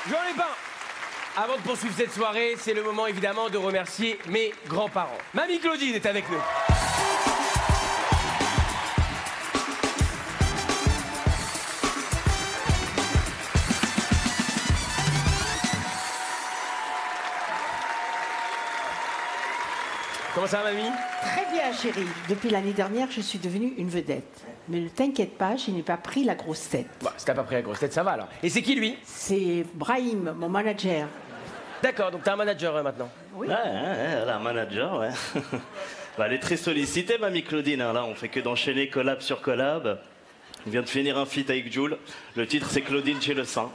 Jean Lépin, avant de poursuivre cette soirée, c'est le moment évidemment de remercier mes grands-parents. Mamie Claudine est avec nous. Comment ça va, mamie? Très bien, chérie. Depuis l'année dernière, je suis devenue une vedette. Mais ne t'inquiète pas, je n'ai pas pris la grosse tête. Bah, si t'as pas pris la grosse tête, ça va alors. Et c'est qui lui? C'est Brahim, mon manager. D'accord, donc t'as un manager maintenant. Oui. Ouais, elle a un manager, ouais. Bah, elle est très sollicitée, mamie Claudine. Hein. Là, on fait que d'enchaîner collab sur collab. On vient de finir un feat avec Jules. Le titre, c'est Claudine chez le sein.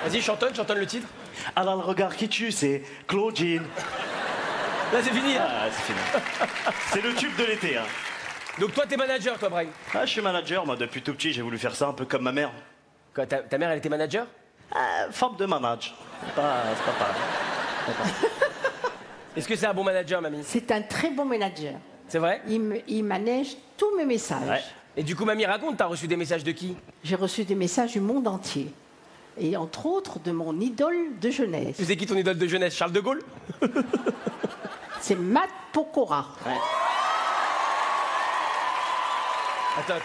Vas-y, chantonne le titre. Alors, le regard qui tue, c'est Claudine. Là, c'est fini. Hein. Ah, c'est fini. C'est le tube de l'été. Hein. Donc toi, t'es manager, toi, Brahim. Ah, je suis manager, moi, depuis tout petit, j'ai voulu faire ça un peu comme ma mère. Quoi, ta mère, elle était manager? Forme de manage. C'est pas pareil. Est-ce que c'est un bon manager, mamie? C'est un très bon manager. C'est vrai? Il manège tous mes messages. Ouais. Et du coup, mamie, raconte, t'as reçu des messages de qui? J'ai reçu des messages du monde entier. Et entre autres, de mon idole de jeunesse. Tu sais qui ton idole de jeunesse? Charles de Gaulle? C'est Matt Pokora. Ouais. Attends.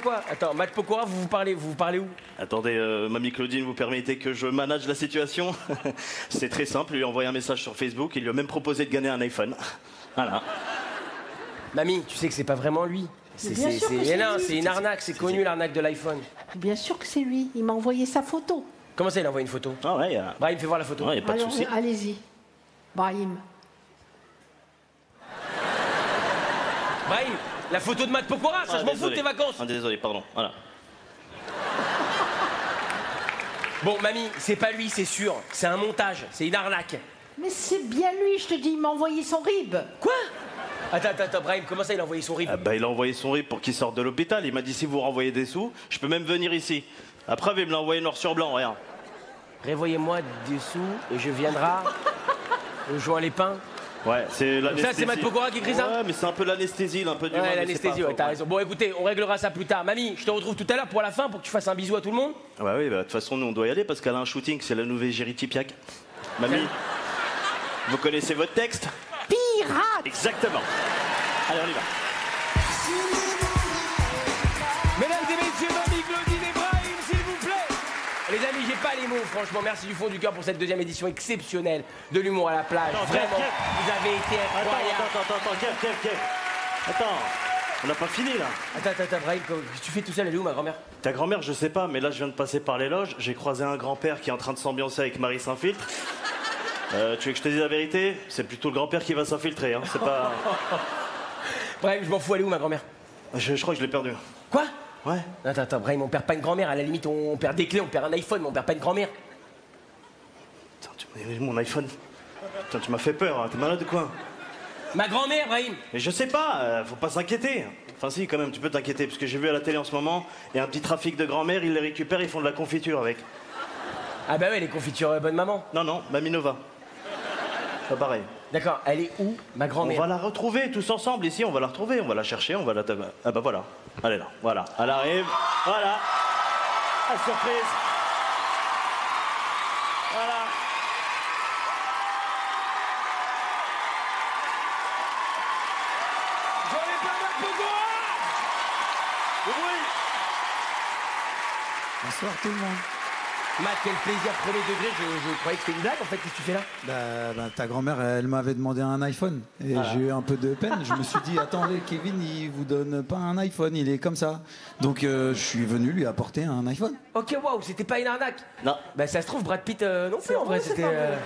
Quoi? Attends, Matt Pokora, vous parlez où? Attendez, mamie Claudine, vous permettez que je manage la situation? C'est très simple, il lui a envoyé un message sur Facebook, il lui a même proposé de gagner un iPhone. Voilà. Mamie, tu sais que c'est pas vraiment lui. Bien sûr que c'est lui. C'est une arnaque, c'est connu l'arnaque de l'iPhone. Bien sûr que c'est lui. Il m'a envoyé sa photo. Comment ça, il a envoyé une photo? Ah ouais, Brahim, fais voir la photo. il n'y a pas de Alors, souci. allez-y. Brahim. Brahim, la photo de Matt Pokora, ça je m'en fous de désolé. tes vacances. Ah, désolé, pardon. Voilà. Bon, mamie, c'est pas lui, c'est sûr. C'est un montage, c'est une arnaque. Mais c'est bien lui, je te dis. Il m'a envoyé son rib. Quoi? Attends, Brahim, comment ça il a envoyé son rib? Ah bah, il a envoyé son RIP pour qu'il sorte de l'hôpital. Il m'a dit si vous renvoyez des sous, je peux même venir ici. Après, il me l'a envoyé noir sur blanc, regarde. Révoyez-moi des sous et je viendrai au Jean Lépin. Ouais, c'est l'anesthésie. Ça, c'est Matt Pokora qui écrit ça? Ouais, mais c'est un peu l'anesthésie, un peu du mal, Ouais, mais l'anesthésie, c'est pas ouais, t'as faux, raison. Bon, écoutez, on réglera ça plus tard. Mamie, je te retrouve tout à l'heure pour la fin pour que tu fasses un bisou à tout le monde. Ouais, oui, bah, de toute façon, nous, on doit y aller parce qu'elle a un shooting, c'est la nouvelle Géry Tipiak. Mamie, vous connaissez votre texte? Pirate. Exactement. Allez, on y va. Mesdames et messieurs, mamie Claudine et Brahim, s'il vous plaît. Les amis, j'ai pas les mots, franchement. Merci du fond du cœur pour cette deuxième édition exceptionnelle de l'humour à la plage. Attends, Vraiment, Kev. vous avez été incroyable. Attends, Kev. Attends, on n'a pas fini, là. Attends, Brahim, qu'est-ce que tu fais tout seul? Elle est où, ma grand-mère? Ta grand-mère, je sais pas, mais là, je viens de passer par les loges. J'ai croisé un grand-père qui est en train de s'ambiancer avec Marie s'infiltre. Tu veux que je te dise la vérité? C'est plutôt le grand-père qui va s'infiltrer, hein. C'est pas... Brahim, je m'en fous, elle est où, ma grand-mère? Je crois que je l'ai perdu. Quoi? Ouais. Attends, Brahim, on perd pas une grand-mère. À la limite, on perd des clés, on perd un iPhone, mais on perd pas une grand-mère. Attends, tu m'as mon iPhone. Putain, tu m'as fait peur, hein. T'es malade ou quoi? Ma grand-mère, Brahim. Mais je sais pas, faut pas s'inquiéter. Enfin si, quand même, tu peux t'inquiéter, parce que j'ai vu à la télé en ce moment, il y a un petit trafic de grand-mère, ils les récupèrent, ils font de la confiture avec. Ah bah ouais, les confitures bonne maman. Non, Mamie Nova. Pas pareil. D'accord, elle est où, ma On grand-mère? va la retrouver tous ensemble ici, on va la retrouver, on va la chercher, on va la... Ah bah voilà, elle est là, voilà, elle arrive, voilà. La surprise. Voilà. J'en ai pas Matt Pokora. Oui. Bonsoir tout le monde. Matt, quel plaisir, premier degré, je croyais que c'était une blague en fait, qu'est-ce que tu fais là? Ta grand-mère, elle m'avait demandé un iPhone. Et j'ai eu un peu de peine. Je me suis dit, attendez, Kevin, il vous donne pas un iPhone, il est comme ça. Donc je suis venu lui apporter un iPhone. Ok, waouh, c'était pas une arnaque? Non. Bah ça se trouve, Brad Pitt non plus en vrai, c'est c'était... pas vrai.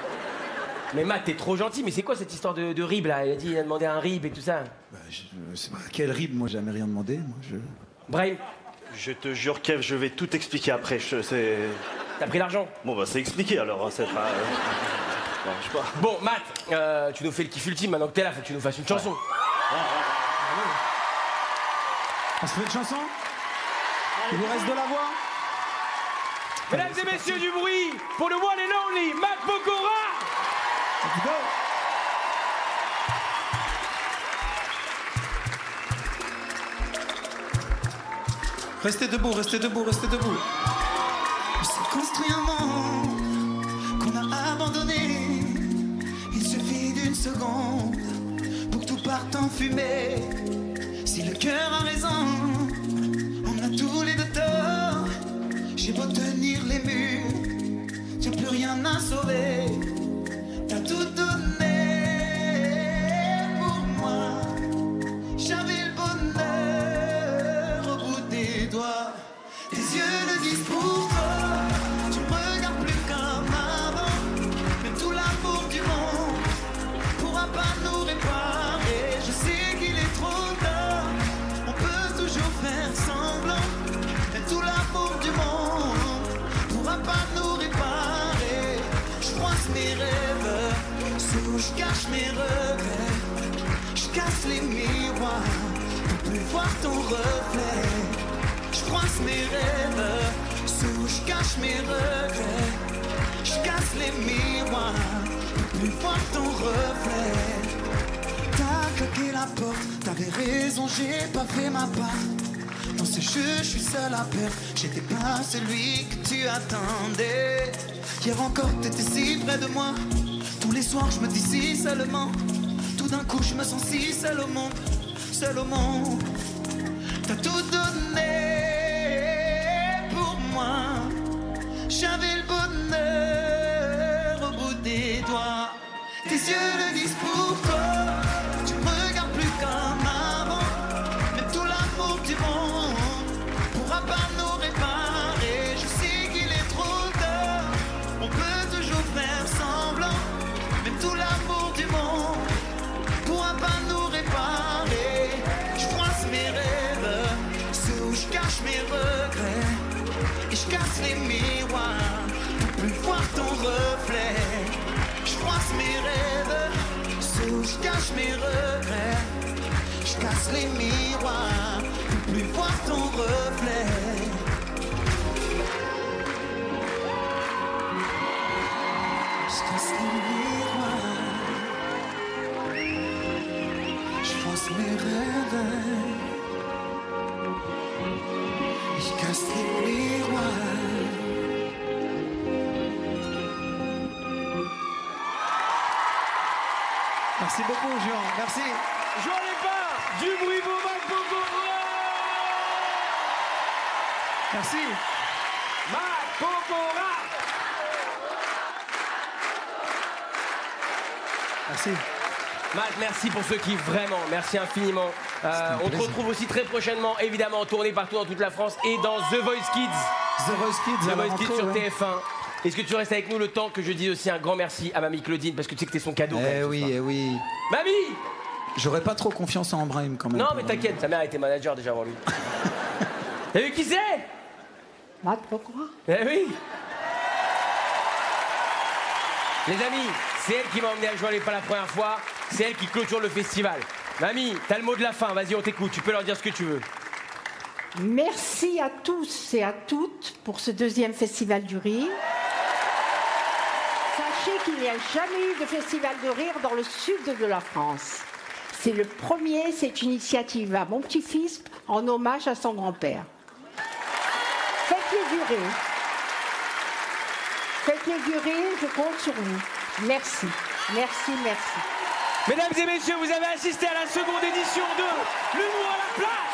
Mais Matt, t'es trop gentil, mais c'est quoi cette histoire de rib là? Il a demandé un rib et tout ça. Je sais pas, quel rib, moi j'ai jamais rien demandé. Moi, Brahim, Je te jure, Kev, je vais tout expliquer après, c'est... t'as pris l'argent? Bon bah c'est expliqué alors, hein, c'est pas... Bon, je sais pas. Bon, Matt, tu nous fais le kiff ultime, maintenant que t'es là, faut que tu nous fasses une chanson. On se fait une chanson? Il vous reste de la voix? Mesdames et messieurs du bruit, pour le one and only, Matt Pokora. Let's go. Restez debout, restez debout, restez debout. construit un monde qu'on a abandonné. Il suffit d'une seconde pour que tout parte en fumée. Si le cœur a raison, on a tous les deux tort. J'ai beau tenir les murs, j'ai plus rien à sauver. T'as tout donné pour moi. J'avais le bonheur au bout des doigts. Tes yeux le disent pour toi. Tu me regardes plus comme avant. Même tout l'amour du monde pourra pas nous réparer. Je sais qu'il est trop tard. On peut toujours faire semblant. Même tout l'amour du monde pourra pas nous réparer. Je froisse mes rêves, sous je cache mes regrets. Je casse les miroirs pour plus voir ton reflet. Je froisse mes rêves, sous je cache mes regrets. Je casse les miroirs pour plus voir ton reflet. T'as claqué la porte, t'avais raison, j'ai pas fait ma part. Dans ce jeu, je suis seul à perdre. J'étais pas celui que tu attendais. Hier encore, t'étais si près de moi. Tous les soirs, je me dis si seulement. Tout d'un coup, je me sens si seul au monde. Seul au monde. T'as tout donné pour moi. J'avais le bonheur au bout des doigts. Tes yeux le disent pour toi. Tu me regardes plus comme avant. Mais tout l'amour du monde pourra pas nous réparer. Je sais qu'il est trop tard. On peut toujours faire semblant. Mais tout l'amour du monde pourra pas nous réparer. Je froisse mes rêves, sous je cache mes regrets. Et je casse les miroirs pour plus voir ton reflet. Je froisse mes rêves, sous je cache mes regrets. Je casse les miroirs pour plus voir ton reflet. Je casse les miroirs. Je froisse mes rêves. Je casse les miroirs. Merci beaucoup, Jean. Merci. Jean Lépin, du bruit pour Mac Pokora. Merci. Mac Pokora. Merci. Mac, merci pour ce kiff, vraiment, merci infiniment. On te retrouve aussi très prochainement, évidemment, en tournée partout dans toute la France et dans The Voice Kids. The Voice Kids, The à la Voice Kids rentrée, sur ouais. TF1. Est-ce que tu restes avec nous le temps que je dise aussi un grand merci à Mamie Claudine, parce que tu sais que t'es son cadeau. quand même, ce soir. Eh oui. Mamie! J'aurais pas trop confiance en Brahim quand même. Non, mais t'inquiète, sa mère était manager déjà avant lui. T'as vu qui c'est? Mac Pokora. Eh oui! Les amis, c'est elle qui m'a emmené à Joie les pas la première fois, c'est elle qui clôture le festival. Mamie, t'as le mot de la fin, vas-y, on t'écoute, tu peux leur dire ce que tu veux. Merci à tous et à toutes pour ce deuxième Festival du Rire. Sachez qu'il n'y a jamais eu de Festival de Rire dans le sud de la France. C'est le premier, c'est une initiative à mon petit-fils en hommage à son grand-père. Faites-les durer. Faites-les durer, je compte sur vous. Merci, merci, merci. Mesdames et messieurs, vous avez assisté à la seconde édition de l'Humour à la place.